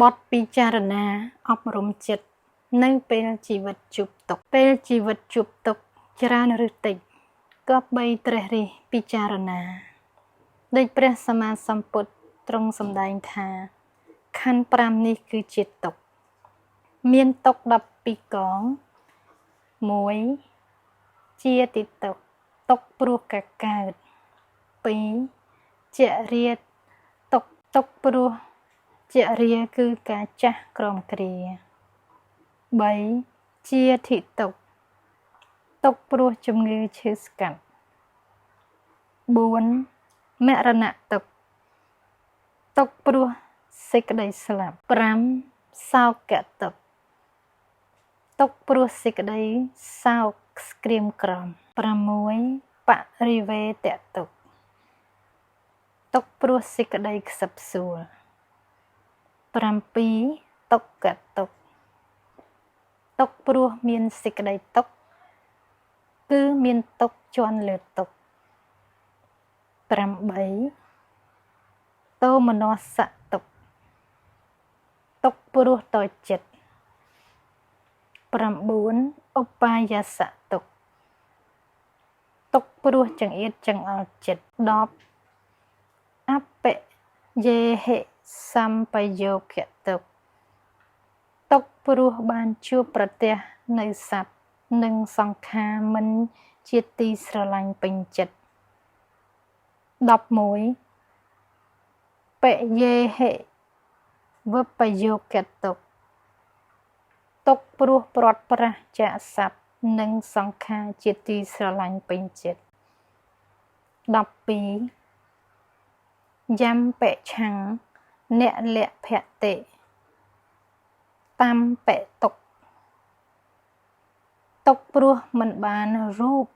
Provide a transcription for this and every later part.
បទពិចារណាអប់រំចិត្តនៅពេលជីវិតជួបទុក្ខពេលជីវិតជួបទុក្ខច្រើនឬតិចក៏បីត្រេះរិះពិចារណាដូចព្រះសម្មាសម្ពុទ្ធទ្រង់សម្ដែងថាខណ្ឌ5នេះគឺជាទុក្ខមានទុក្ខ12កង1ជាទីទុក្ខទុក្ខព្រោះការកើត2ចរិយាទុក្ខព្រោះចរិយាគឺការចាស់ក្រមគ្រា3ជាធិទុក្ខទុក្ខព្រោះជំងឺឈឺស្កាត់4មរណៈទុក្ខទុក្ខព្រោះសេចក្តីស្លាប់5សោកៈទុក្ខទុក្ខព្រោះសេចក្តីសោកស្ក្រៀមក្រំ6បរិវេតទុក្ខទុក្ខព្រោះសេចក្តីខ្សឹបខ្សួល7ទុក្ខទុក្ខទុក្ខព្រោះមានសេចក្តីទុក្ខគឺមានទុក្ខជាន់លើទុក្ខ8ទោមនស្សទុក្ខទុក្ខព្រោះតូចចិត្ត9ឧបាយសទុក្ខទុក្ខព្រោះចង្អៀតចង្អល់ចិត្ត10អបយេហិសម្បយោគៈទុក្ខទុក្ខព្រោះបានជួបប្រទះនៅសត្វនិងសង្ខារមិនជាទីស្រឡាញ់ពេញចិត្ត11បយេហិវិបយោគៈទុក្ខទុក្ខព្រោះព្រាត់ប្រាសចាកសត្វនិងសង្ខារជាទីស្រឡាញ់ពេញចិត្ត12យំបិឆੰងអ្នកលៈភតិតាមបិទុក្ខទុក្ខព្រោះមិនបានរូប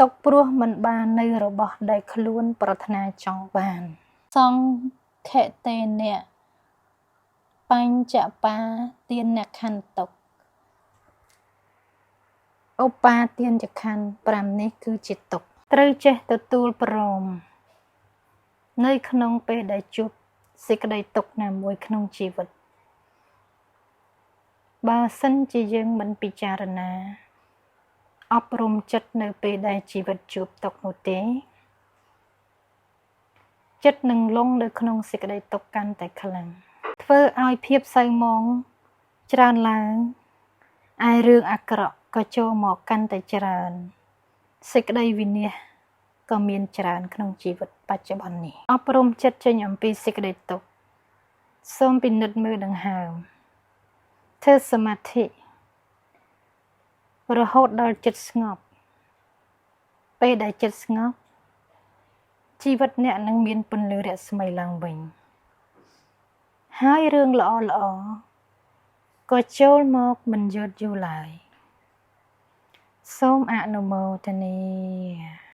ទុក្ខព្រោះមិនបាននៅរបស់ដែលខ្លួនប្រាថ្នាចង់បានសង្ខតេនៈបញ្ចបាទានខន្តុក្ខឧបាទានចខណ្ឌ5នេះគឺជាទុក្ខត្រូវចេះទទួលព្រមនៅក្នុងពេលដែលជួបសេចក្តីទុក្ខណាមួយក្នុងជីវិតបើសិនជាយើងមិនពិចារណាអប់រំចិត្តនៅពេលដែលជីវិតជួបទុក្ខនោះទេចិត្តនឹងលង់នៅក្នុងសេចក្តីទុក្ខកាន់តែខ្លាំងធ្វើឲ្យភាពសៅហ្មងច្រើនឡើងឯរឿងអាក្រក់ក៏ចូលមកកាន់តែច្រើនសេចក្តីវិនាសក៏មានច្រើនក្នុងជីវិតបច្ចុប្បន្ននេះអប់រំចិត្តចេញអំពីសេចក្តីទុក្ខសូមពិនិត្យមើលដង្ហើមធ្វើសមាធិរហូតដល់ចិត្តស្ងប់ពេលដែលចិត្តស្ងប់ជីវិតអ្នកនឹងមានពន្លឺរស្មីឡើងវិញហើយរឿងល្អក៏ចូលមកមិនយឺតយូរឡើយសូមអនុមោទនា